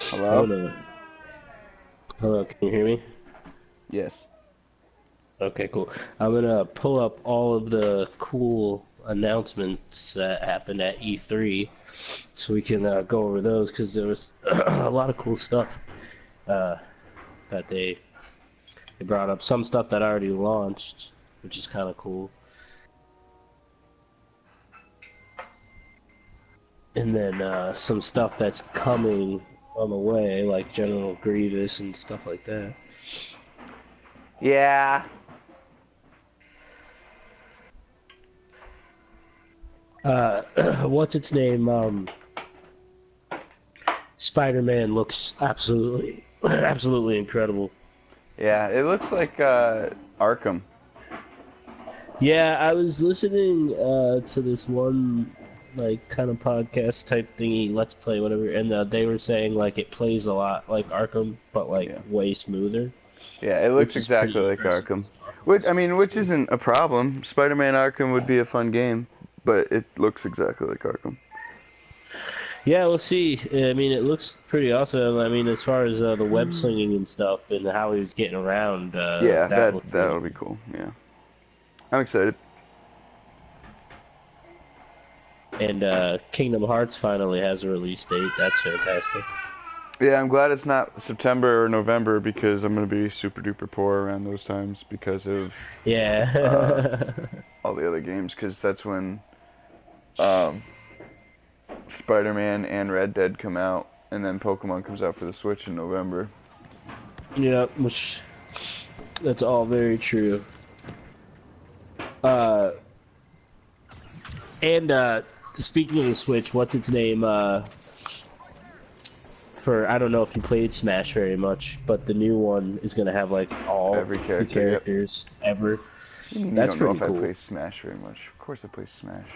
Hello? Hold on. Hello, can you hear me? Yes. Okay, cool. I'm gonna pull up all of the cool announcements that happened at E3 so we can go over those because there was a lot of cool stuff uh, that they brought up. Some stuff that already launched, which is kind of cool. And then some stuff that's coming on the way, like General Grievous and stuff like that. Yeah. What's its name? Spider-Man looks absolutely incredible. Yeah, it looks like Arkham. Yeah, I was listening to this one like kind of podcast type thingy, Let's Play, whatever, and they were saying like it plays a lot like Arkham, but like Yeah. way smoother. Yeah, it looks Which is exactly pretty like impressive. Arkham. Which isn't a problem. Spider-Man Arkham would be a fun game, but it looks exactly like Arkham. Yeah, we'll see. I mean, it looks pretty awesome. I mean, as far as the web slinging and stuff and how he was getting around, Yeah, that looked really that'll be cool. Yeah. I'm excited. And Kingdom Hearts finally has a release date. That's fantastic. Yeah, I'm glad it's not September or November because I'm gonna be super duper poor around those times because of Yeah. all the other games. Because that's when um, Spider-Man and Red Dead come out, and then Pokemon comes out for the Switch in November. Yeah, which that's all very true. Uh, and speaking of the Switch, what's its name? For I don't know if you played Smash very much, but the new one is gonna have like all Every the character, yep. characters ever. You That's don't know pretty if I cool. play Smash very much. Of course I play Smash.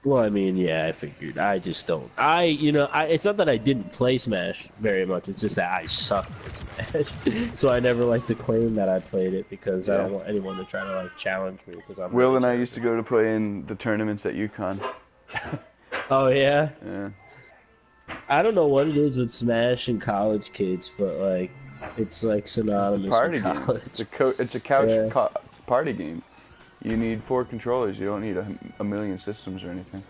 Well, I mean, yeah, I figured. I just don't. It's not that I didn't play Smash very much. It's just that I suck at Smash. So I never like to claim that I played it because I Yeah. don't want anyone to try to like challenge me because I'm Will really and I terrible. used to go to play in the tournaments at UConn. Oh yeah. Yeah. I don't know what it is with Smash and college kids, but like it's like It's a synonymous party with game. college. It's a couch Yeah. party game. You need 4 controllers. You don't need a million systems or anything.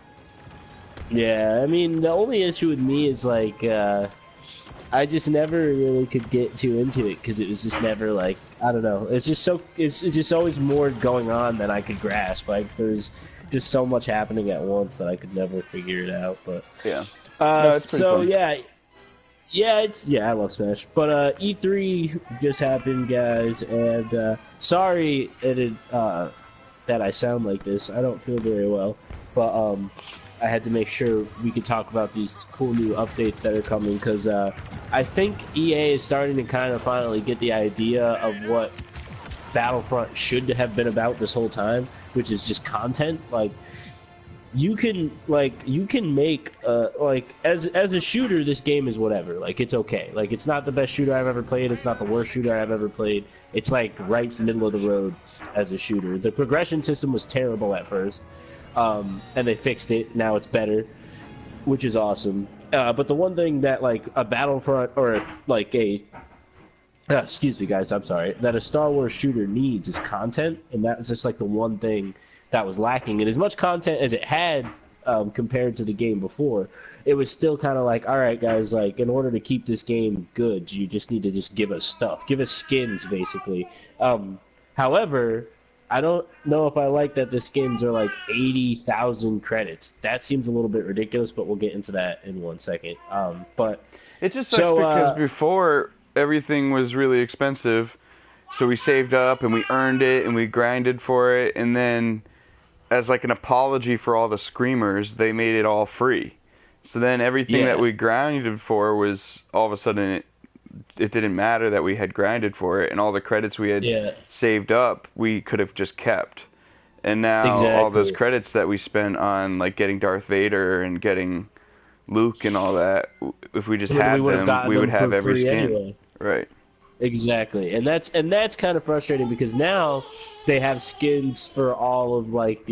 Yeah, I mean the only issue with me is like I just never really could get too into it because it was just never like I don't know. It's just always more going on than I could grasp. Like there's just so much happening at once that I could never figure it out. But Yeah. No, it's pretty so fun. yeah, I love Smash. But E3 just happened, guys, and sorry that I sound like this. I don't feel very well, but I had to make sure we could talk about these cool new updates that are coming because I think EA is starting to kind of finally get the idea of what Battlefront should have been about this whole time, which is just content. Like you can make like as a shooter, this game is whatever. Like it's okay. Like it's not the best shooter I've ever played. It's not the worst shooter I've ever played. It's like right in the middle of the road as a shooter. The progression system was terrible at first. And they fixed it. Now it's better, which is awesome. But the one thing that like a Battlefront or like a excuse me, guys, I'm sorry, that a Star Wars shooter needs is content, and that was just like the one thing that was lacking. And as much content as it had compared to the game before, it was still kind of like, all right, guys, like in order to keep this game good, you just need to just give us stuff, give us skins, basically. However, I don't know if I like that the skins are like 80,000 credits. That seems a little bit ridiculous, but we'll get into that in 1 second. But It just sucks so because before everything was really expensive, so we saved up and we earned it and we grinded for it, and then as like an apology for all the screamers, they made it all free. So then everything that yeah, we grinded for was all of a sudden it didn't matter that we had grinded for it, and all the credits we had yeah, saved up we could have just kept. And now all those exactly. credits that we spent on like getting Darth Vader and getting Luke and all that, if we just We had would have them, gotten we would them for have every free skin. anyway. Right. Exactly, and that's kind of frustrating because now they have skins for all of like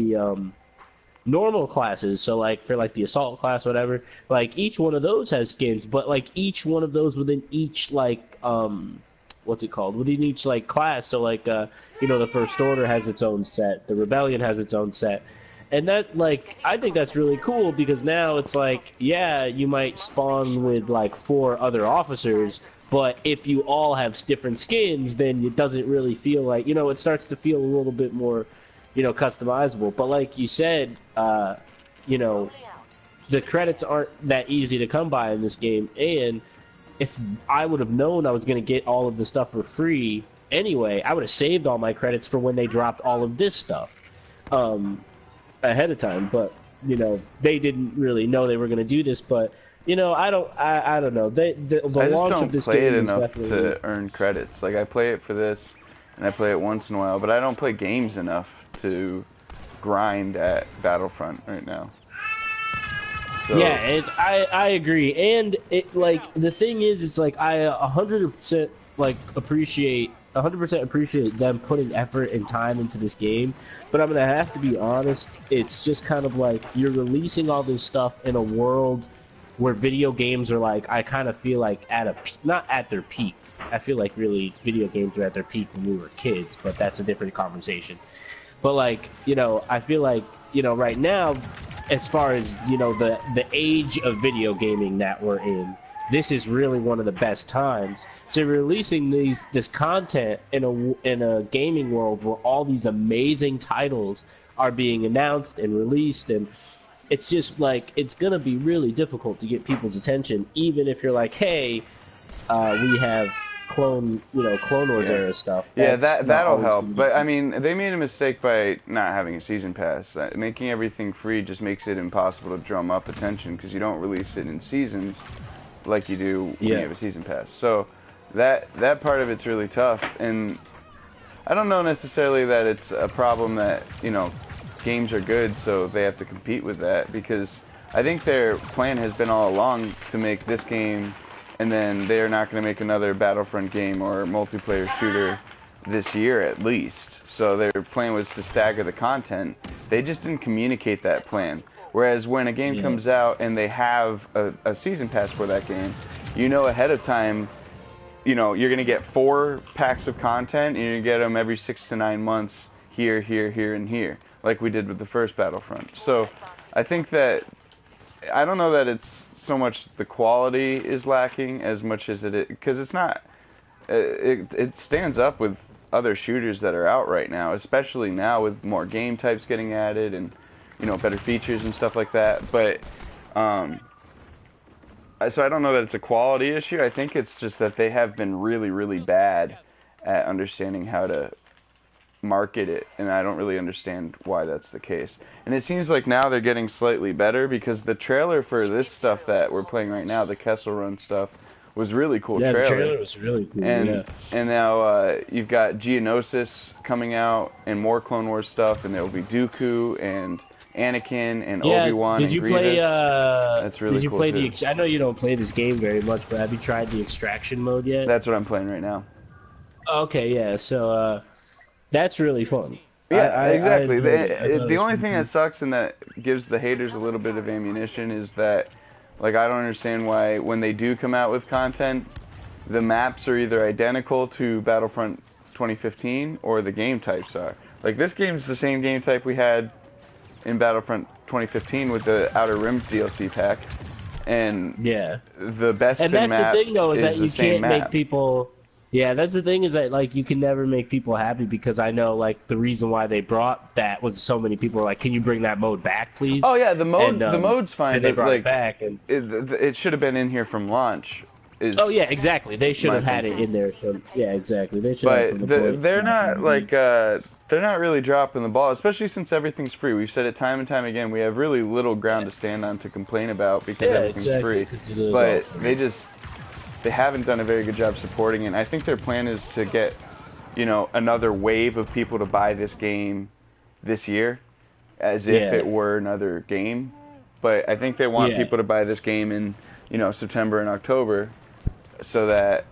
normal classes. So like for like the assault class, whatever, like each one of those has skins, but like each one of those within each like what's it called? Within each like class. So like the First Order has its own set, the Rebellion has its own set. And that like I think that's really cool because now it's like, yeah, you might spawn with like four other officers, but if you all have different skins, then it doesn't really feel like, it starts to feel a little bit more, customizable. But like you said, you know, the credits aren't that easy to come by in this game. And if I would have known I was going to get all of the stuff for free anyway, I would have saved all my credits for when they dropped all of this stuff ahead of time. But they didn't really know they were going to do this. But I don't know. The I just launch don't of this play it game is enough definitely to earn credits. Like, I play it for this, and I play it once in a while, but I don't play games enough to grind at Battlefront right now. So, yeah, and I agree. And it like the thing is, it's like I 100% like appreciate 100% appreciate them putting effort and time into this game. But I'm gonna have to be honest. It's just kind of like you're releasing all this stuff in a world where video games are like, I kind of feel like not at their peak. I feel like really video games were at their peak when we were kids, but that's a different conversation. But like, I feel like, right now, as far as, the age of video gaming that we're in, this is really one of the best times. So releasing this content in a gaming world where all these amazing titles are being announced and released, and it's just like it's gonna be really difficult to get people's attention, even if you're like, hey, we have Clone Wars era stuff. yeah, That's not that'll always help. gonna be But I mean, they made a mistake by not having a season pass. Making everything free just makes it impossible to drum up attention because you don't release it in seasons like you do when you have a season pass. So that part of it's really tough. And I don't know necessarily that it's a problem that games are good, so they have to compete with that, because I think their plan has been all along to make this game, and then they're not going to make another Battlefront game or multiplayer shooter this year at least. So their plan was to stagger the content. They just didn't communicate that plan. Whereas when a game comes out and they have a season pass for that game, ahead of time, you're going to get 4 packs of content, and you're going to get them every 6 to 9 months here, here, here, and here, like we did with the first Battlefront. So I think that, I don't know that it's so much the quality is lacking as much as because it's not, it stands up with other shooters that are out right now, especially now with more game types getting added and, better features and stuff like that. But, so I don't know that it's a quality issue. I think it's just that they have been really, really bad at understanding how to market it, and I don't really understand why that's the case. And it seems like now they're getting slightly better, because the trailer for this stuff that we're playing right now, the Kessel Run stuff, was really cool. Yeah, the trailer was really cool. And now you've got Geonosis coming out and more Clone Wars stuff, and there will be Dooku and Anakin and Obi-Wan and Grievous. Play, that's really did you cool play too. I know you don't play this game very much, but have you tried the extraction mode yet? That's what I'm playing right now. Okay, yeah. So that's really fun. Yeah, exactly. The only thing that sucks and that gives the haters a little bit of ammunition is that, like, I don't understand why when they do come out with content, the maps are either identical to Battlefront 2015 or the game types are. Like, this game's the same game type we had in Battlefront 2015 with the Outer Rim DLC pack, and the best map is the same map. And that's the thing, though, is that you can't make people. Yeah, that's the thing, is that like you can never make people happy, because I know like the reason why they brought that was so many people were like, "Can you bring that mode back, please?" Oh yeah, the mode's fine. And they brought it back, and it should have been in here from launch. Oh yeah, exactly. They should have had it in there. So yeah, exactly. They should. But they're not like they're not really dropping the ball, especially since everything's free. We've said it time and time again. We have really little ground to stand on to complain about, because everything's free. But they haven't done a very good job supporting it. And I think their plan is to get, another wave of people to buy this game this year, as if it were another game. But I think they want people to buy this game in, September and October, so that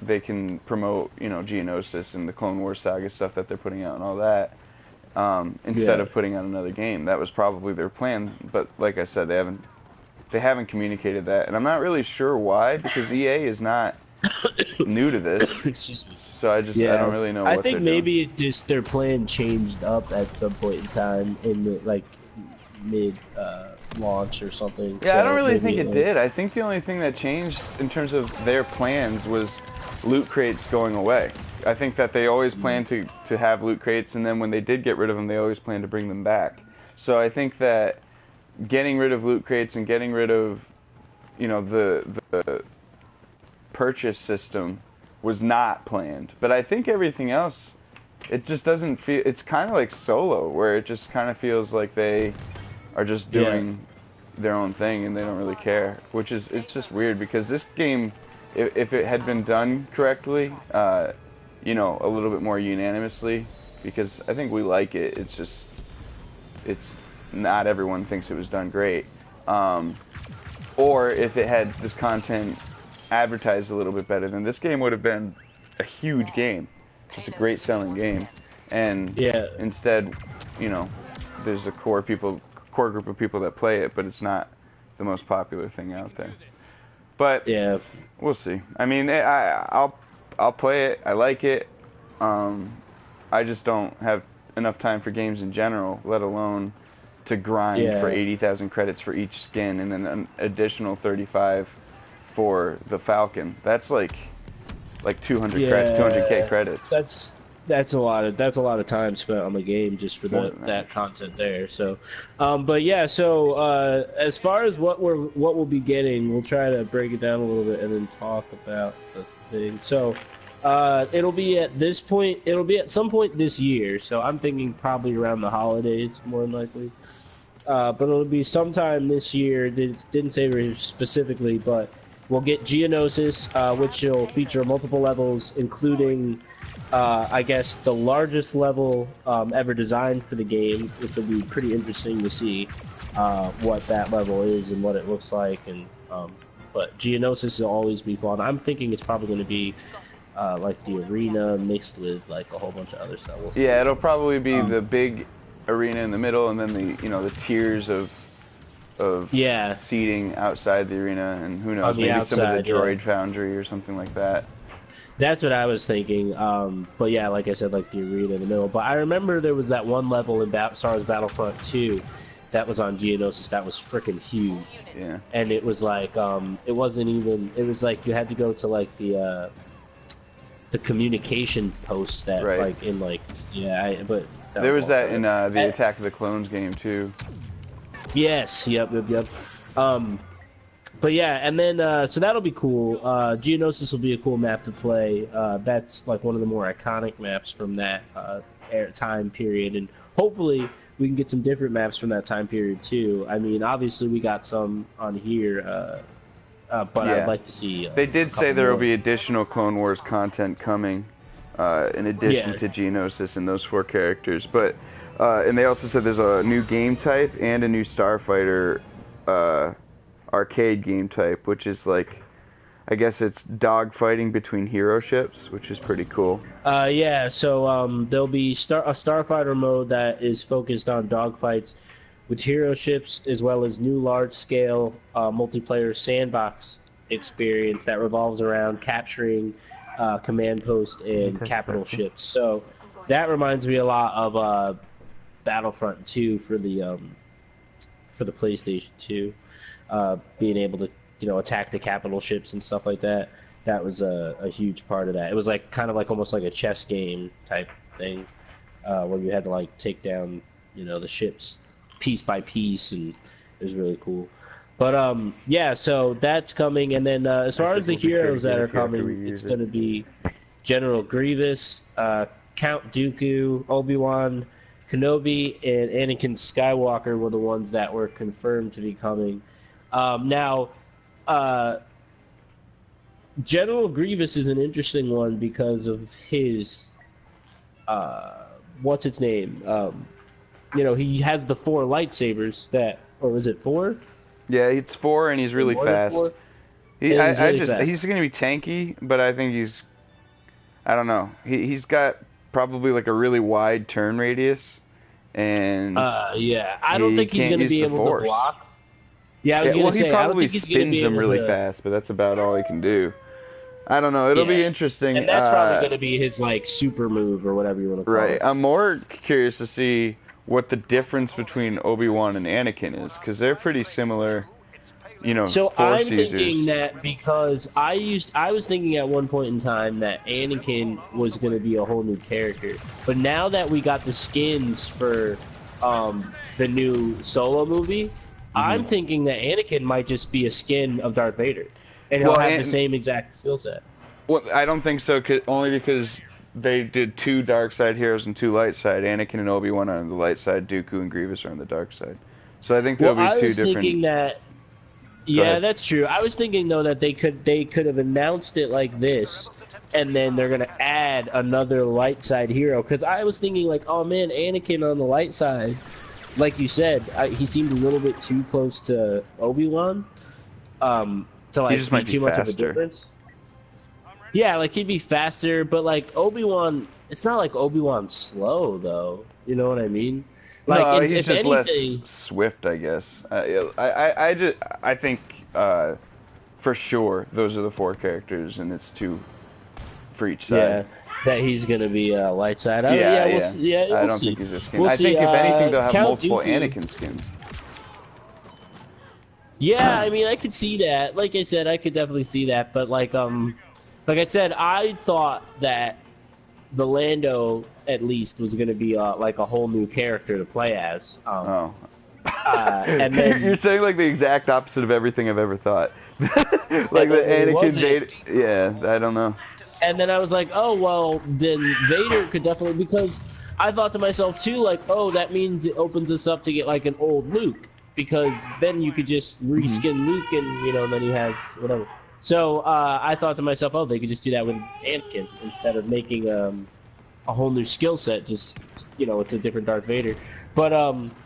they can promote, Geonosis and the Clone Wars saga stuff that they're putting out and all that. instead Yeah. of putting out another game. That was probably their plan, but like I said, they haven't communicated that, and I'm not really sure why, because EA is not new to this. Excuse me. So I don't Yeah, really know I what they're think doing. maybe it just their plan changed up at some point in time in the like mid launch or something. Yeah, I don't So really think maybe it did. I think the only thing that changed in terms of their plans was loot crates going away. I think that they always planned to have loot crates, and then when they did get rid of them, they always planned to bring them back. So I think that getting rid of loot crates and getting rid of, the purchase system was not planned. But I think everything else, it just doesn't feel. It's kind of like Solo, where it just kind of feels like they are just yeah, doing their own thing and they don't really care. It's just weird because this game, if it had been done correctly, a little bit more unanimously, because I think we like it. It's not everyone thinks it was done great. Or if it had this content advertised a little bit better, then this game would have been a huge game, just a great selling game. And yeah, instead, there's a core group of people that play it, but it's not the most popular thing out there. But yeah, we'll see. I mean, I'll play it. I like it. I just don't have enough time for games in general, let alone to grind for yeah. 80,000 credits for each skin and then an additional 35 for the Falcon. That's like 200 credits, 200k Yeah, credits. that's a lot of time spent on the game just for More than that content there. So, but yeah, so as far as what we'll be getting, we'll try to break it down a little bit and then talk about the thing. So, it'll be at this point. It'll be at some point this year. So I'm thinking probably around the holidays, more than likely. But it'll be sometime this year. Didn't say very specifically, but we'll get Geonosis, which will feature multiple levels, including, I guess, the largest level ever designed for the game, which will be pretty interesting to see what that level is and what it looks like. And but Geonosis will always be fun. I'm thinking it's probably going to be like the arena mixed with like a whole bunch of other stuff. We'll see. Yeah, it'll probably be the big arena in the middle, and then the tiers of Yeah, seating outside the arena, and who knows, on the maybe some of the outside, yeah. droid foundry or something like that. That's what I was thinking. But yeah, like I said, like the arena in the middle. But I remember there was that one level in Star Wars Battlefront 2 that was on Geonosis that was freaking huge. Yeah. And it was like, it wasn't even. It was like you had to go to like the communication posts that Right. like in like but There was that all in time. the Attack of the Clones game too. Yes, yep. But yeah, and then so that'll be cool. Geonosis will be a cool map to play. That's like one of the more iconic maps from that time period, and hopefully we can get some different maps from that time period too. I mean, obviously we got some on here, but Yeah. I'd like to see. They did a say couple there will more. be additional Clone Wars content coming, in addition Yeah. to Geonosis and those 4 characters. But and they also said there's a new game type and a new Starfighter arcade game type, which is like, I guess it's dogfighting between hero ships, which is pretty cool. Yeah, so there'll be a Starfighter mode that is focused on dogfights with hero ships, as well as new large-scale multiplayer sandbox experience that revolves around capturing command post and capital ships. So that reminds me a lot of Battlefront 2 for the PlayStation 2, being able to attack the capital ships and stuff like that. That was a huge part of that. It was like kind of like almost like a chess game type thing, where you had to like take down the ships piece by piece, and it was really cool. But yeah, so that's coming, and then as far as the We'll be sure to heroes get that a are character coming, we it's use going to be General Grievous, Count Dooku, Obi-Wan Kenobi, and Anakin Skywalker were the ones that were confirmed to be coming. Now, General Grievous is an interesting one because of his what's its name? He has the 4 lightsabers or is it 4? Yeah, it's 4 and he's really More than fast. 4? Yeah, he's really fast. He's gonna be tanky, but I think I don't know. He's got probably like a really wide turn radius, and Yeah. I don't he think he's can't going to use be the able to Force. block. Yeah, I was Yeah, going well, to he say, I don't probably think he's going to spins be them able really to. fast, but that's about all he can do. I don't know. It'll Yeah. be interesting. And that's probably going to be his, like, super move or whatever you want to call Right. it. I'm more curious to see what the difference between Obi-Wan and Anakin is, because they're pretty similar, So Force I'm thinking users. that because I was thinking at one point in time that Anakin was going to be a whole new character, but now that we got the skins for the new Solo movie, Hmm. I'm thinking that Anakin might just be a skin of Darth Vader, and he'll Well, have the same exact skill set. well, I don't think so, only because they did two dark side heroes and two light side. Anakin and Obi-Wan are on the light side. Dooku and Grievous are on the dark side. So I think Well, there'll be I two was different. thinking that Go yeah, ahead. that's true. I was thinking though that they could have announced it like this, and then they're gonna add another light side hero. Because I was thinking like, oh man, Anakin on the light side, like you said, he seemed a little bit too close to Obi-Wan, to He like just be might be too much of a faster. difference. Yeah, like he'd be faster, but like Obi-Wan, it's not like Obi-Wan's slow though. You know what I mean? Like No, he's if just less anything, swift, I guess. I think for sure those are the four characters, and it's two for each side. yeah, that he's gonna be light side. I don't, Yeah, yeah, we'll yeah. see. Yeah, I we'll don't think see. he's a skin. We'll I see. think if anything, they'll have Count multiple Dooku. Anakin skins. Yeah, I mean, I could see that. Like I said, I could definitely see that. But like I said, I thought that the Lando at least was gonna be like a whole new character to play as. Oh. And You're then saying like the exact opposite of everything I've ever thought. and Like the then it Anakin wasn't. Vader. Yeah, I don't know. And then I was like, oh well, then Vader could definitely because I thought to myself too, like, oh, that means it opens us up to get like an old Luke because then you could just Hmm. reskin Luke and then he has whatever. So I thought to myself, oh, they could just do that with Anakin instead of making a whole new skill set. Just it's a different Darth Vader. But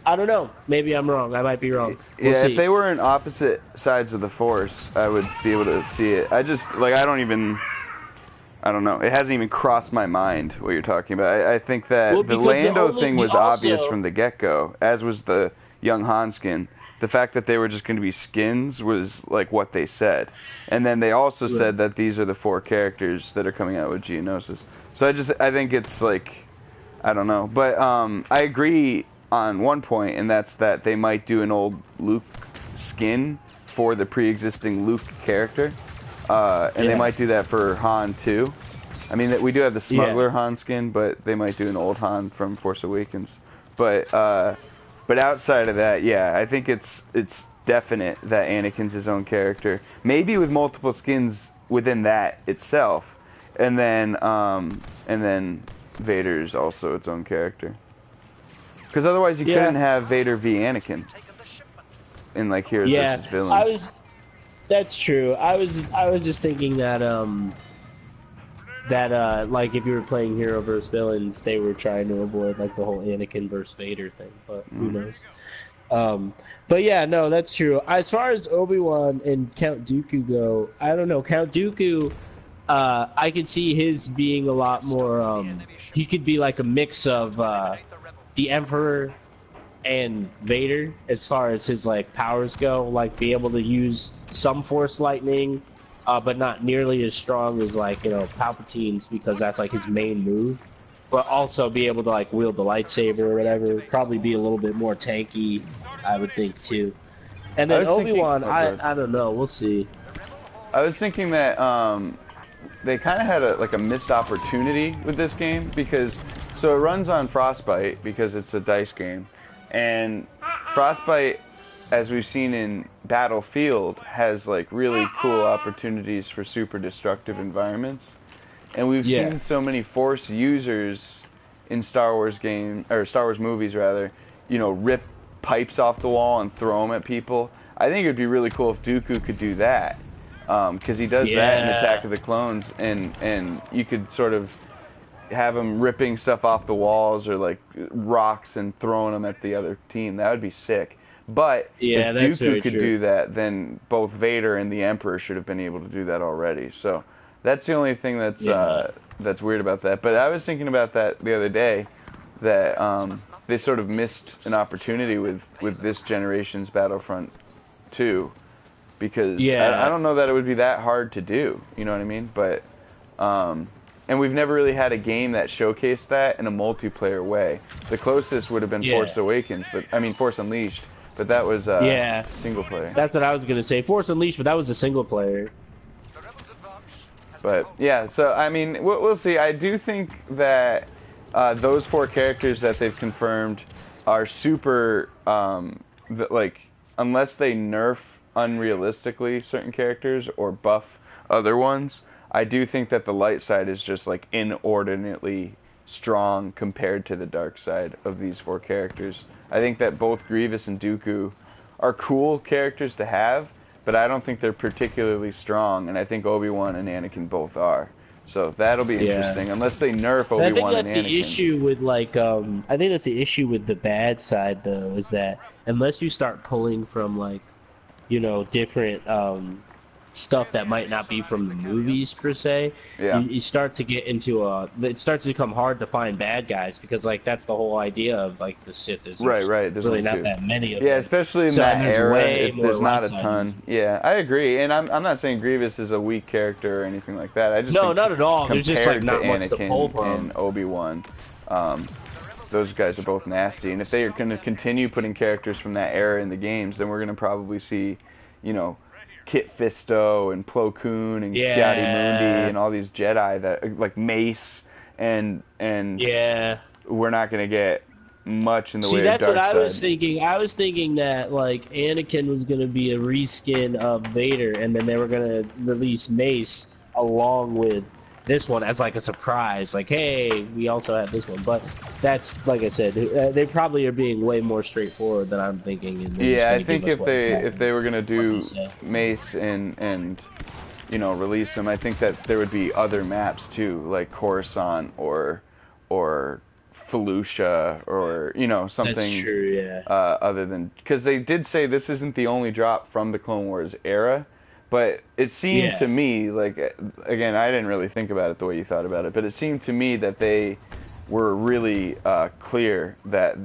I don't know. Maybe I'm wrong. I might be wrong. We'll Yeah, if see. they were in opposite sides of the Force, I would be able to see it. I just like I don't know. It hasn't even crossed my mind what you're talking about. I think Well, that the because Lando thing was obvious also from the get-go, as was the young Han skin. The fact that they were just going to be skins was like what they said. And then they also right. said that these are the four characters that are coming out with Geonosis. So I think it's like I don't know. But I agree on one point, and that's that they might do an old Luke skin for the pre-existing Luke character. And they Yeah. might do that for Han too. I mean, we do have the Yeah. smuggler Han skin, but they might do an old Han from Force Awakens. But outside of that, yeah, I think it's definite that Anakin's his own character. Maybe with multiple skins within that itself, and then Vader's also its own character. Because otherwise, you Yeah. couldn't have Vader v Anakin in like heroes Yeah. versus I villains. was. That's true. I was just thinking that like if you were playing hero versus villains, they were trying to avoid like the whole Anakin versus Vader thing, but who knows? But yeah, no, that's true. As far as Obi-Wan and Count Dooku go, I don't know. Count Dooku, I could see his being a lot more. He could be like a mix of the Emperor and Vader as far as his like powers go, like be able to use some Force lightning, but not nearly as strong as like Palpatine's because that's like his main move. But also be able to like wield the lightsaber or whatever. Probably be a little bit more tanky, I would think too. And I then was thinking. Obi-Wan, Oh, good. I don't know. We'll see. I was thinking that they kind of had a missed opportunity with this game because so it runs on Frostbite because it's a dice game, and Frostbite, as we've seen in Battlefield, has like really cool opportunities for super destructive environments, and we've Yeah. seen so many Force users in Star Wars Star Wars movies rather, rip pipes off the wall and throw them at people. I think it would be really cool if Dooku could do that. Because he does that in Yeah. Attack of the Clones, and you could sort of have him ripping stuff off the walls or like rocks and throwing them at the other team. That would be sick. But Yeah, if that's Dooku very could true. do that, then both Vader and the Emperor should have been able to do that already. So that's the only thing that's Yeah. that's weird about that. But I was thinking about that the other day. that they sort of missed an opportunity with this generation's Battlefront 2, because I Yeah, don't know that it would be that hard to do. You know what I mean? But and we've never really had a game that showcased that in a multiplayer way. The closest would have been yeah, Force Awakens, but I mean Force Unleashed, but that was yeah. single player. That's what I was gonna say. Force Unleashed, but that was a single player. But yeah, so I mean, we'll see. I do think that those four characters that they've confirmed are super, like, unless they nerf unrealistically certain characters or buff other ones, I do think that the light side is just like inordinately strong compared to the dark side of these four characters. I think that both Grievous and Dooku are cool characters to have, but I don't think they're particularly strong, and I think Obi-Wan and Anakin both are. So that'll be Yeah. interesting, unless they nerf And I think Obi-Wan and that's Anakin. the issue with like I think that's the issue with the bad side though, is that unless you start pulling from like, different stuff that might not be from the movies per se, Yeah. you start to get into it starts to become hard to find bad guys because like that's the whole idea of like the Sith is Right. There's really only not two. that many of Yeah, them. especially in So, that and there's era, way more there's not a light side ton. Yeah, I agree, and I'm not saying Grievous is a weak character or anything like that. I just No, think not at all. There's just like compared not to much to pull Anakin from. and Obi-Wan, those guys are both nasty. And if they are going to continue putting characters from that era in the games, then we're going to probably see, Kit Fisto and Plo Koon and Yeah. Kiadi-Mundi and all these Jedi that like Mace and Yeah. we're not going to get much in the See, way of that's dark what I side. was thinking. I was thinking that like Anakin was gonna be a reskin of Vader, and then they were gonna release Mace along with this one as like a surprise. Like, hey, we also have this one. But that's like I said, they probably are being way more straightforward than I'm thinking. And they're just Yeah, gonna I think give us if what they exactly if they were gonna what do you say. Mace and release them, I think that there would be other maps too, like Coruscant or Felucia or something That's true. Yeah. other than, because they did say this isn't the only drop from the Clone Wars era, but it seemed Yeah. to me like, again, I didn't really think about it the way you thought about it, but it seemed to me that they were really clear that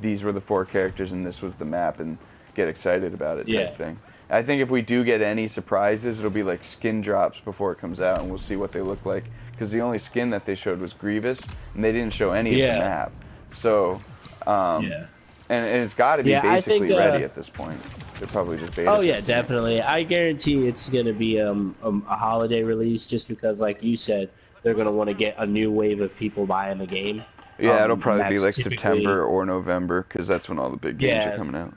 these were the four characters and this was the map, and get excited about it type Yeah. thing. I think if we do get any surprises, it'll be like skin drops before it comes out, and we'll see what they look like. Because the only skin that they showed was Grievous, and they didn't show any of Yeah. the map. So, Yeah. and it's got to be Yeah, I basically think, ready at this point. They're probably just beta. Oh yeah, testing it. definitely. I guarantee it's gonna be a holiday release, just because, like you said, they're gonna want to get a new wave of people buying the game. Yeah, it'll And probably be that's like typically- September or November, because that's when all the big games Yeah. are coming out.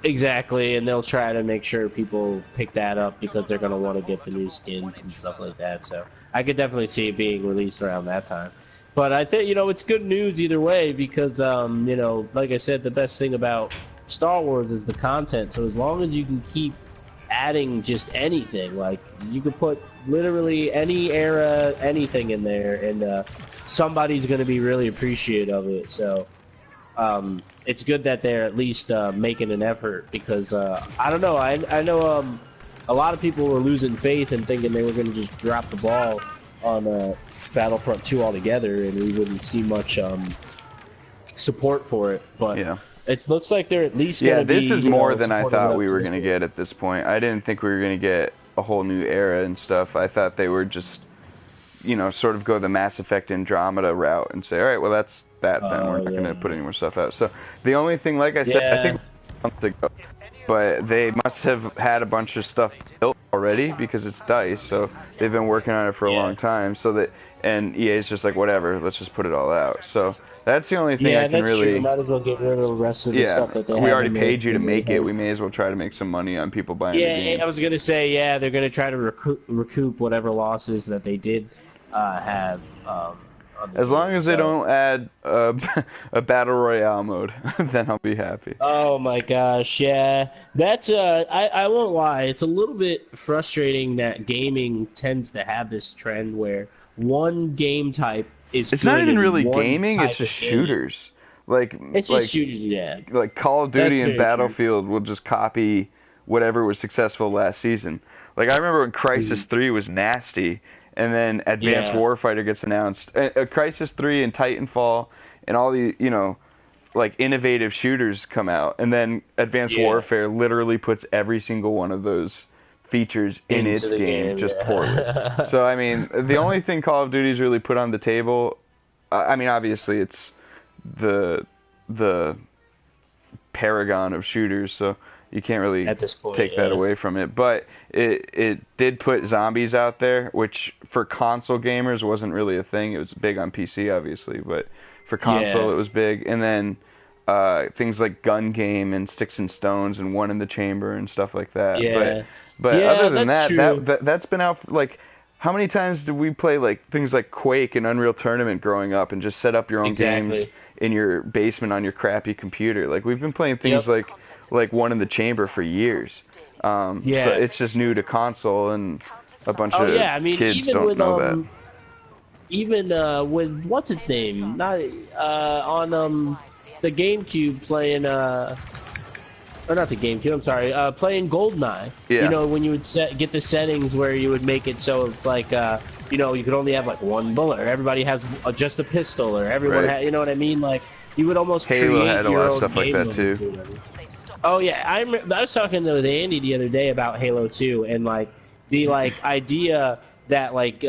Exactly, and they'll try to make sure people pick that up because they're gonna want to get the new skins and stuff like that. So I could definitely see it being released around that time. But I think it's good news either way because like I said, the best thing about Star Wars is the content. So as long as you can keep adding just anything, like you could put literally any era, anything in there, and somebody's going to be really appreciative of it. So it's good that they're at least making an effort because I don't know. I know a lot of people were losing faith and thinking they were going to just drop the ball on Battlefront 2 altogether, and we wouldn't see much support for it. But Yeah. it looks like they're at least Yeah, gonna this be, is more than I supportive thought enough we were to going to this get at this point. I didn't think we were going to get a whole new era and stuff. I thought they were just, sort of go the Mass Effect Andromeda route and say, all right, well, that's that then. We're not going to put any more stuff out. So the only thing, like I said, I think months ago, but they must have had a bunch of stuff built already because it's DICE, so they've been working on it for a long time. So that, and EA's just like, whatever, let's just put it all out. So that's the only thing I can that's really. true. Might as well get rid of the rest of the Yeah, stuff that they we have already in paid there. you to make it. We may as well try to make some money on people buying the game. I was gonna say, they're gonna try to recoup whatever losses that they did have. On the As long game, as they so- don't add a battle royale mode, then I'll be happy. Oh my gosh, yeah. That's I won't lie, it's a little bit frustrating that gaming tends to have this trend where one game type is It's not good even in really one gaming; type it's just of game. shooters. Like It's like just shooters, yeah. like Call of That's Duty and very true. Battlefield will just copy whatever was successful last season. Like I remember when Crisis 3 was nasty, and then Advanced Yeah. Warfighter gets announced. Crisis 3 and Titanfall and all the, like innovative shooters come out, and then Advanced Yeah. Warfare literally puts every single one of those features in Into its the game, just yeah. poorly. So I mean, the only thing Call of Duty's really put on the table, I mean, obviously it's the paragon of shooters, so you can't really At this point, take that yeah. away from it. But it did put zombies out there, which for console gamers wasn't really a thing. It was big on PC, obviously, but for console Yeah. it was big. And then things like Gun Game and Sticks and Stones and One in the Chamber and stuff like that. Yeah. But other Yeah, than that's that, true. that's been out like. How many times did we play like things like Quake and Unreal Tournament growing up and just set up your own games Exactly. in your basement on your crappy computer? Like we've been playing things Yep. like One in the Chamber for years. So Yeah. it's just new to console, and a bunch Oh of yeah, I mean kids even don't with know that. even with what's its name? Not on the GameCube playing or not the GameCube, I'm sorry, playing GoldenEye. Yeah. You know, when you would get the settings where you would make it so it's like, you know, you could only have like one bullet, or everybody has just a pistol, or everyone Right. you know what I mean? Like, you would almost Halo create had a your lot of own stuff like game that modes too. or whatever. Oh yeah, I was talking with Andy the other day about Halo 2 and like the like idea that like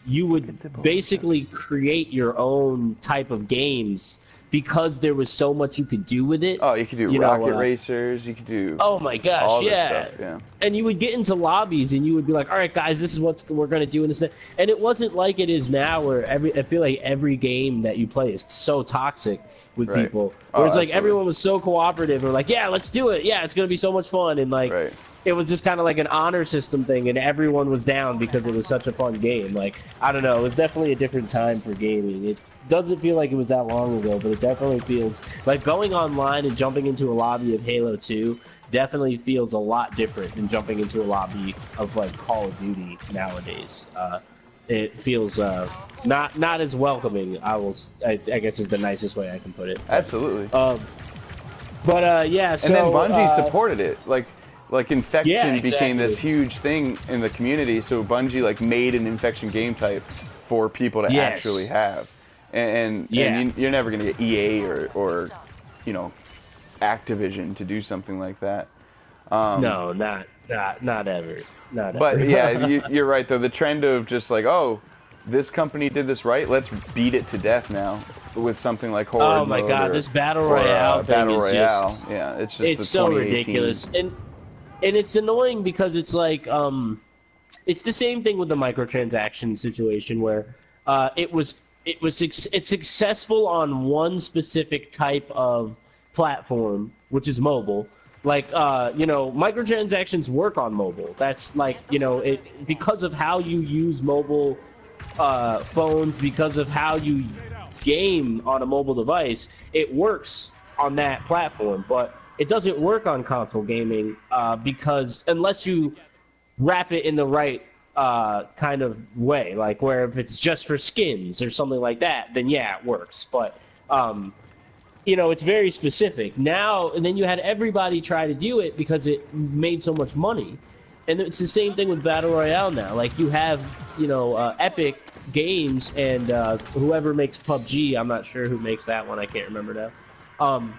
you would basically create your own type of games because there was so much you could do with it. Oh, you could do You know, rocket racers. You could do Oh my gosh, all this yeah. stuff. Yeah. And you would get into lobbies and you would be like, all right, guys, this is what we're going to do in this. And it wasn't like it is now where I feel like every game that you play is so toxic with Right. people. Oh, Where it's like absolutely. everyone was so cooperative and like, yeah, let's do it. Yeah, it's going to be so much fun. And like, Right. it was just kind of like an honor system thing and everyone was down because it was such a fun game. Like, I don't know, it was definitely a different time for gaming. It doesn't feel like it was that long ago, but it definitely feels like going online and jumping into a lobby of Halo 2 definitely feels a lot different than jumping into a lobby of like Call of Duty nowadays. It feels not as welcoming. I guess is the nicest way I can put it. Absolutely. But yeah, so And then Bungie supported it. Like Infection Yeah, became this exactly. huge thing in the community, so Bungie like made an Infection game type for people to Yes. actually have. And Yeah. you're never going to get EA or you know Activision to do something like that. no, not ever. Not But ever. yeah, you're right though. The trend of just like, oh, this company did this right, let's beat it to death now with something like Horde Oh my mode god, or- this battle or, royale thing Battle is Royale. just Yeah, it's just it's the so 2018. ridiculous. And it's annoying because it's like it's the same thing with the microtransaction situation where it's successful on one specific type of platform, which is mobile. Like you know, microtransactions work on mobile. That's like, you know, it because of how you use mobile phones, because of how you game on a mobile device, it works on that platform. But it doesn't work on console gaming because unless you wrap it in the right kind of way, like where if it's just for skins or something like that, then yeah, it works. But you know, it's very specific now. And then you had everybody try to do it because it made so much money. And it's the same thing with Battle Royale now. Like you have, you know, Epic Games and whoever makes PUBG. I'm not sure who makes that one. I can't remember now.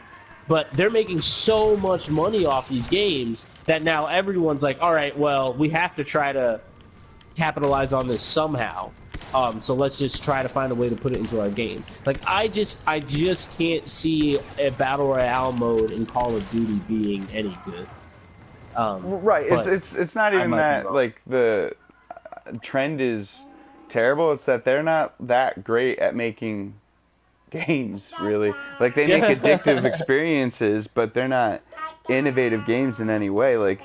But they're making so much money off these games that now everyone's like, all right, well, we have to try to capitalize on this somehow. So let's just try to find a way to put it into our game. Like I just can't see a battle royale mode in Call of Duty being any good. Right. But It's not I even might be that wrong. like the trend is terrible. It's that they're not that great at making games, really. Like they make addictive experiences, but they're not innovative games in any way. Like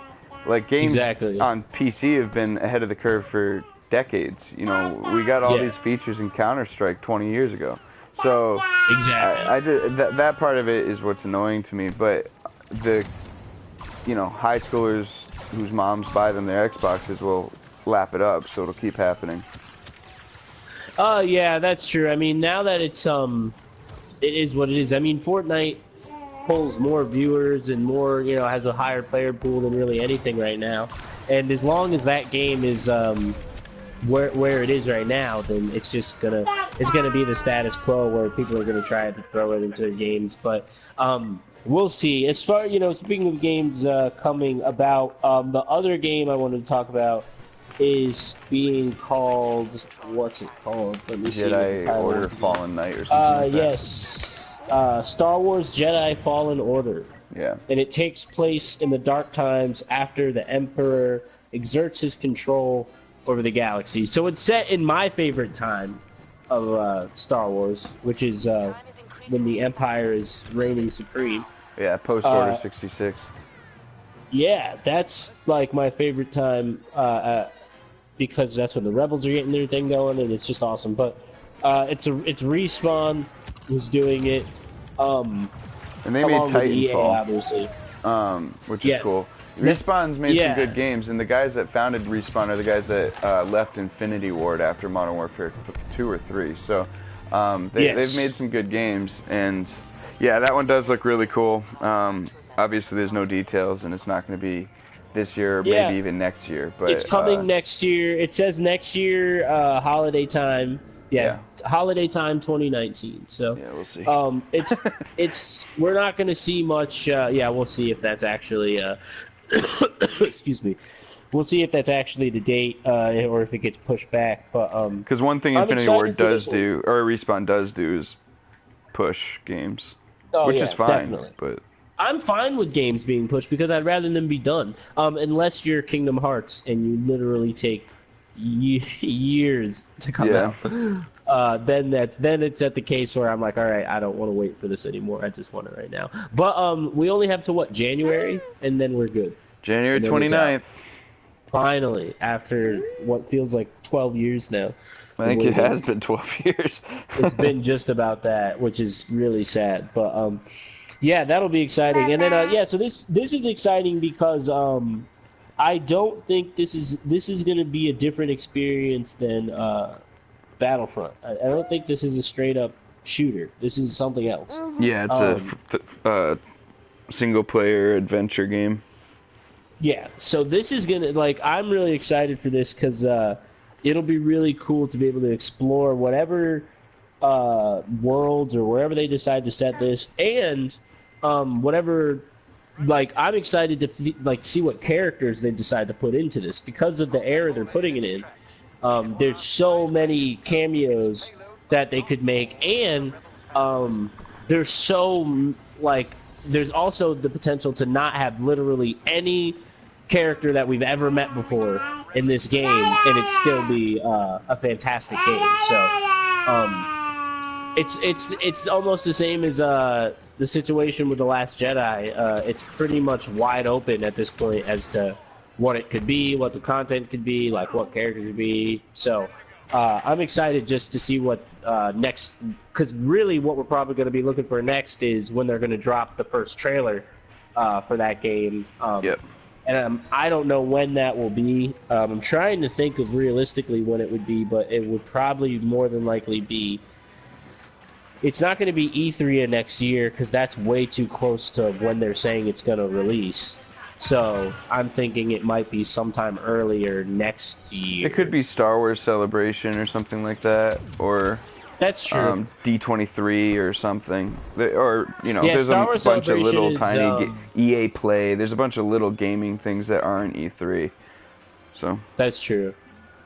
games Exactly. on PC have been ahead of the curve for decades. You know, we got all Yeah. these features in Counter-Strike 20 years ago. So Exactly. I did that part of it is what's annoying to me, but the high schoolers whose moms buy them their Xboxes will lap it up, so it'll keep happening. Yeah, that's true. I mean, now that it is what it is. I mean, Fortnite pulls more viewers and more, you know, has a higher player pool than really anything right now. And as long as that game is, where it is right now, then it's gonna be the status quo where people are gonna try to throw it into their games. But we'll see. As far speaking of games coming about, the other game I wanted to talk about is being called, what's it called? Let me see. Jedi Order Fallen Knight or something like that. Yes. Star Wars Jedi Fallen Order. Yeah. And it takes place in the dark times after the Emperor exerts his control over the galaxy. So it's set in my favorite time of Star Wars, which is when the Empire is reigning supreme. Yeah, post Order 66. Yeah, that's like my favorite time because that's when the Rebels are getting their thing going, and it's just awesome. But it's Respawn who's doing it. And they made Titanfall, EA, obviously. Which is cool. Respawn's made some good games, and the guys that founded Respawn are the guys that left Infinity Ward after Modern Warfare 2 or 3. So they've made some good games, and yeah, that one does look really cool. Obviously, there's no details, and it's not going to be this year or maybe even next year. But it's coming next year. It says next year, holiday time. Yeah, holiday time 2019. So yeah, we'll see. It's we're not going to see much. We'll see if that's actually excuse me. We'll see if that's actually the date or if it gets pushed back. But because one thing Infinity Ward does do, or Respawn does do, is push games, which is fine. Definitely. But I'm fine with games being pushed because I'd rather them be done. Unless you're Kingdom Hearts and you literally take years to come out. Then it's at the case where I'm like, all right, I don't want to wait for this anymore. I just want it right now. But we only have to January, and then we're good. January 29th. Finally, after what feels like 12 years now. I think it has been 12 years. It's been just about that, which is really sad. But yeah, that'll be exciting. And then so this is exciting because I don't think this is going to be a different experience than Battlefront. I don't think this is a straight up shooter. This is something else. Yeah, it's a single player adventure game. Yeah, so this is gonna I'm really excited for this because it'll be really cool to be able to explore whatever worlds or wherever they decide to set this, and whatever. I'm excited to see what characters they decide to put into this because of the era they're putting it in. There's so many cameos that they could make, and there's also the potential to not have literally any character that we've ever met before in this game, and it still be a fantastic game. So it's almost the same as the situation with The Last Jedi. It's pretty much wide open at this point as to what it could be, what the content could be, what characters could be. So I'm excited just to see what next, because really what we're probably going to be looking for next is when they're going to drop the first trailer for that game. Yep. And I don't know when that will be. I'm trying to think of realistically when it would be, but it would probably more than likely be. It's not going to be E3 of next year because that's way too close to when they're saying it's going to release. So I'm thinking it might be sometime earlier next year. It could be Star Wars Celebration or something like that, or that's true. D23 or something, or there's Star a Wars bunch of little is, tiny EA Play. There's a bunch of little gaming things that aren't E3. So that's true.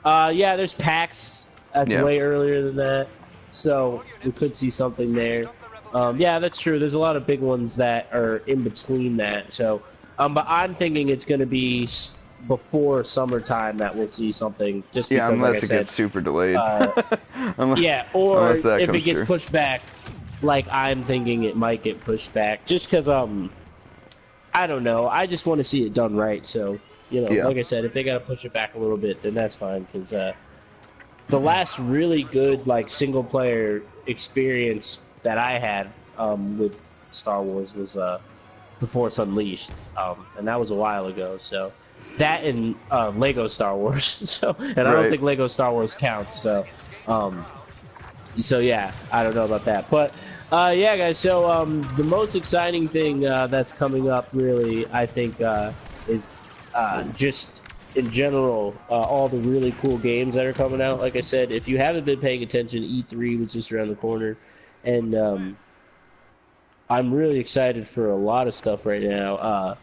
There's PAX. That's way earlier than that. So we could see something there. That's true. There's a lot of big ones that are in between that. So, but I'm thinking it's going to be before summertime that we'll see something. Just because, unless it gets super delayed. Or if it gets pushed back, I'm thinking it might get pushed back. Just because I don't know. I just want to see it done right. So like I said, if they got to push it back a little bit, then that's fine. Because the last really good single player experience that I had with Star Wars was The Force Unleashed, and that was a while ago. So that and Lego Star Wars. I don't think Lego Star Wars counts. So yeah, I don't know about that. But guys. So the most exciting thing that's coming up, really, I think, is just in general, all the really cool games that are coming out. Like I said, if you haven't been paying attention, E3 was just around the corner, and I'm really excited for a lot of stuff right now.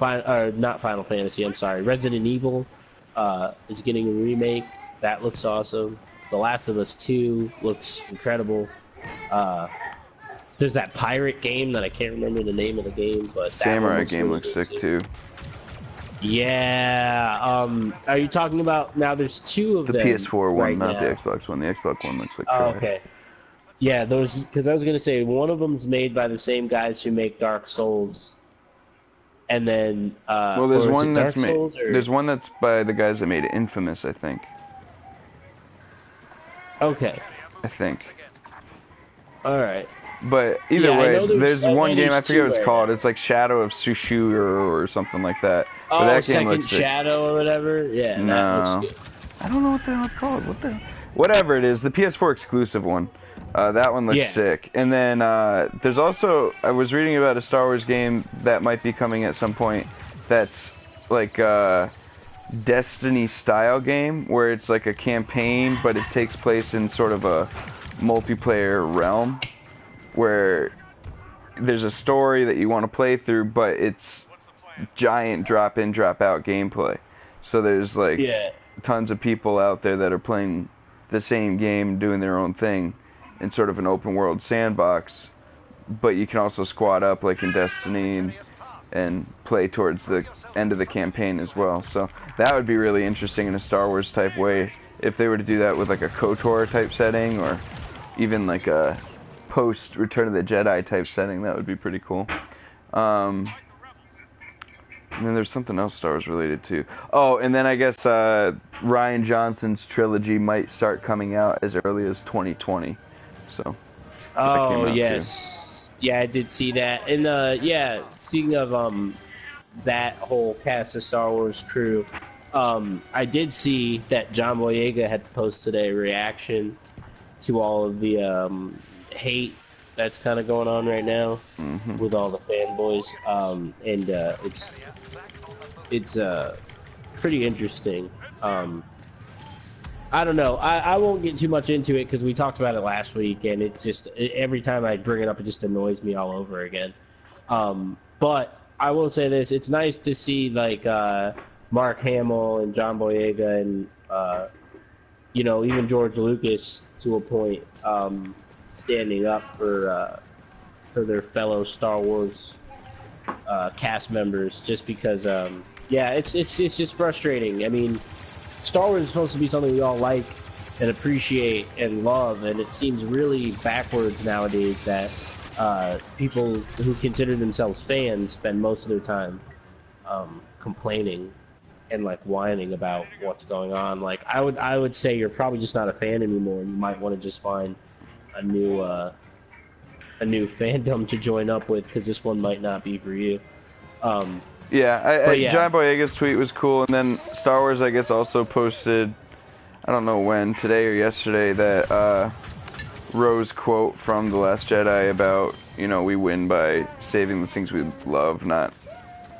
Not Final Fantasy. I'm sorry. Resident Evil is getting a remake. That looks awesome. The Last of Us 2 looks incredible. Uh, there's that pirate game that I can't remember the name of the game, but that one Samurai looks game really looks good sick too. Yeah. Are you talking about now? There's two of The them PS4 one, right not the now. Xbox one. The Xbox one looks like Oh, trash. okay. Yeah, those because I was gonna say one of them's made by the same guys who make Dark Souls, and then Well, there's or is one it that's Dark made. Souls or There's one that's by the guys that made Infamous, I think. okay? I think. All right. But either Yeah, I way, know there's I know one game, I there's forget two what it's right called. now. It's like Shadow of Tsushima or something like that. But Oh, that game Second looks sick. Shadow or whatever. Yeah, that looks No. good. I don't know what the hell it's called. Whatever it is, the PS4 exclusive one. That one looks Yeah. sick. And then there's also, I was reading about a Star Wars game that might be coming at some point that's like Destiny style game where it's like a campaign, but it takes place in sort of a multiplayer realm where there's a story that you want to play through, but it's giant drop in, drop out gameplay. So there's like Yeah. tons of people out there that are playing the same game, doing their own thing in sort of an open world sandbox. But you can also squad up like in Destiny and play towards the end of the campaign as well. So that would be really interesting in a Star Wars type way if they were to do that with like a KOTOR type setting or even like a post Return of the Jedi type setting. That would be pretty cool. And then there's something else Star Wars related to. Oh, and then I guess Rian Johnson's trilogy might start coming out as early as 2020. So that came Oh out yes. Yeah, I did see that. And yeah, speaking of that whole cast of Star Wars crew, I did see that John Boyega had posted a reaction to all of the hate that's kind of going on right now with all the fanboys, and it's pretty interesting. I don't know. I won't get too much into it because we talked about it last week, and it's just every time I bring it up, it just annoys me all over again. But I will say this: it's nice to see like Mark Hamill and John Boyega and even George Lucas to a point standing up for their fellow Star Wars cast members, just because it's just frustrating. I mean, Star Wars is supposed to be something we all like and appreciate and love, and it seems really backwards nowadays that people who consider themselves fans spend most of their time complaining and like whining about what's going on. Like I would say you're probably just not a fan anymore. You might want to just find a new fandom to join up with, because this one might not be for you. Yeah, John Boyega's tweet was cool, and then Star Wars, I guess, also posted, I don't know when, today or yesterday, that Rose quote from The Last Jedi about, we win by saving the things we love, not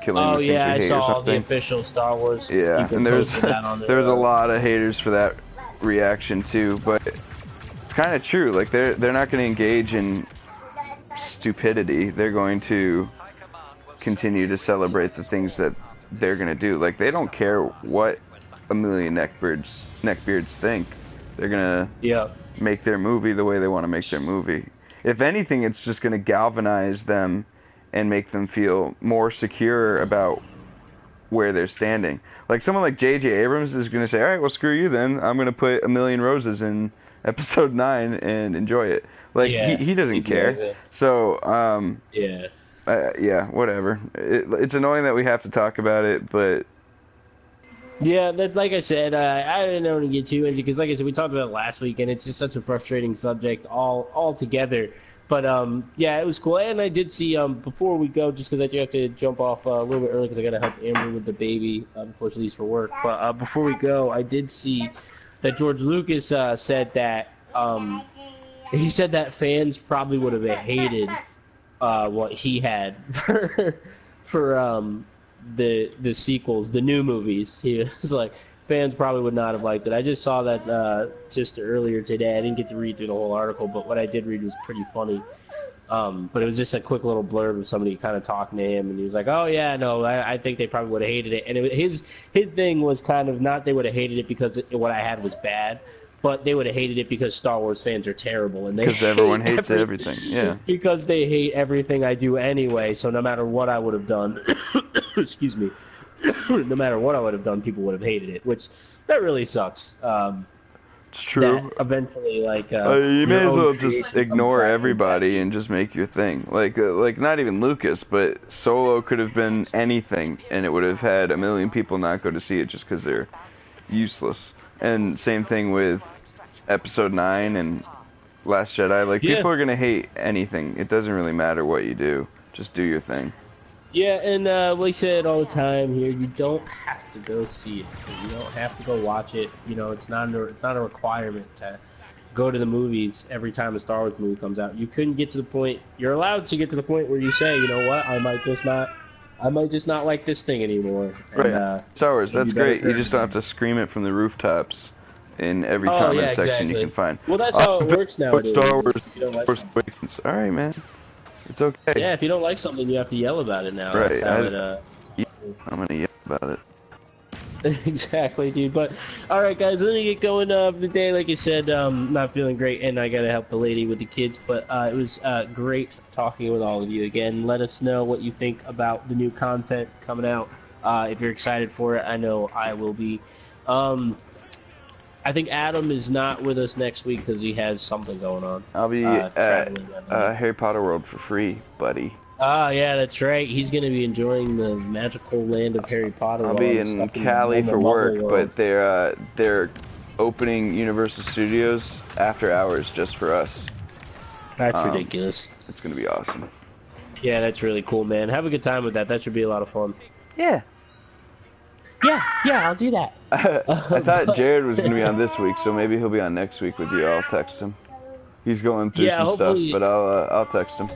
killing the things we I hate saw or something. the official Star Wars. Yeah, and there's a lot of haters for that reaction too, but it's kind of true. Like they're not going to engage in stupidity. They're going to continue to celebrate the things that they're going to do. Like they don't care what a million neckbeards think. They're going to make their movie the way they want to make their movie. If anything, it's just going to galvanize them and make them feel more secure about where they're standing. Like someone like J.J. Abrams is going to say, all right, well, screw you then. I'm going to put A Million Roses in episode 9 and enjoy it. Like, he doesn't care. So, whatever. It's annoying that we have to talk about it, but... Yeah, like I said, I didn't want to get too into, because like I said, we talked about it last week, and it's just such a frustrating subject all together. But it was cool, and I did see before we go, just because I do have to jump off a little bit early because I got to help Amber with the baby before she leaves for work. But before we go, I did see that George Lucas said that fans probably would have hated what he had for the sequels, the new movies. He was like, fans probably would not have liked it. I just saw that just earlier today. I didn't get to read through the whole article, but what I did read was pretty funny. But it was just a quick little blurb of somebody kind of talking to him, and he was like, "Oh yeah, no, I think they probably would have hated it." And his thing was kind of not they would have hated it because what I had was bad, but they would have hated it because Star Wars fans are terrible, and they because everyone hates everything. Yeah, because they hate everything I do anyway. So no matter what I would have done, excuse me, no matter what I would have done, people would have hated it, which that really sucks. it's true. That eventually, like, you may as well just ignore everybody and just make your thing. Like not even Lucas, but Solo could have been anything, and it would have had a million people not go to see it just because they're useless. And same thing with Episode 9 and Last Jedi. Like, people are gonna hate anything. It doesn't really matter what you do. Just do your thing. Yeah, and we say it all the time here. You don't have to go see it. You don't have to go watch it. You know, it's not a requirement to go to the movies every time a Star Wars movie comes out. You couldn't get to the point. You're allowed to get to the point where you say, you know what, I might just not like this thing anymore. And, right. Star Wars. That's great. You just don't have to scream it from the rooftops in every comment section you can find. Well, that's how it works nowadays. Star Wars. All right, man. It's okay. Yeah, if you don't like something, you have to yell about it now. Right. I'm gonna yell about it. Exactly, dude. But all right, guys, let me get going for the day. Like I said, not feeling great, and I gotta help the lady with the kids. But it was great talking with all of you again. Let us know what you think about the new content coming out. If you're excited for it, I know I will be. I think Adam is not with us next week because he has something going on. I'll be at Harry Potter World for free, buddy. Ah, yeah, that's right. He's going to be enjoying the magical land of Harry Potter. I'll be in Cali for work, but they're opening Universal Studios after hours just for us. That's ridiculous. It's going to be awesome. Yeah, that's really cool, man. Have a good time with that. That should be a lot of fun. Yeah. Yeah, I'll do that. I thought Jared was going to be on this week, so maybe he'll be on next week with you. I'll text him. He's going through some stuff, but I'll text him.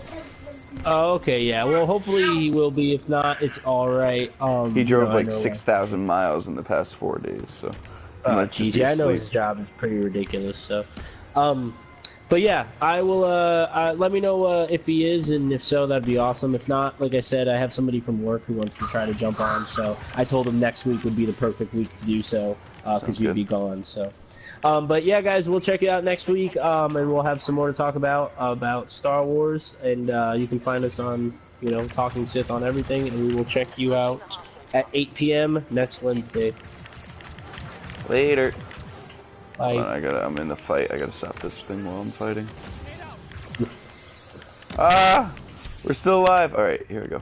Oh, okay, yeah. Well, hopefully he will be. If not, it's all right. He drove like 6,000 miles in the past 4 days, so. Geez, I know his job is pretty ridiculous. So, but yeah, I will. Let me know if he is, and if so, that'd be awesome. If not, like I said, I have somebody from work who wants to try to jump on. So I told him next week would be the perfect week to do so, because we'd be gone. So, but yeah, guys, we'll check it out next week, and we'll have some more to talk about Star Wars. And you can find us on, Talking Sith on everything, and we will check you out at 8 p.m. next Wednesday. Later. Bye. I'm in the fight. I gotta stop this thing while I'm fighting. We're still alive. All right, here we go.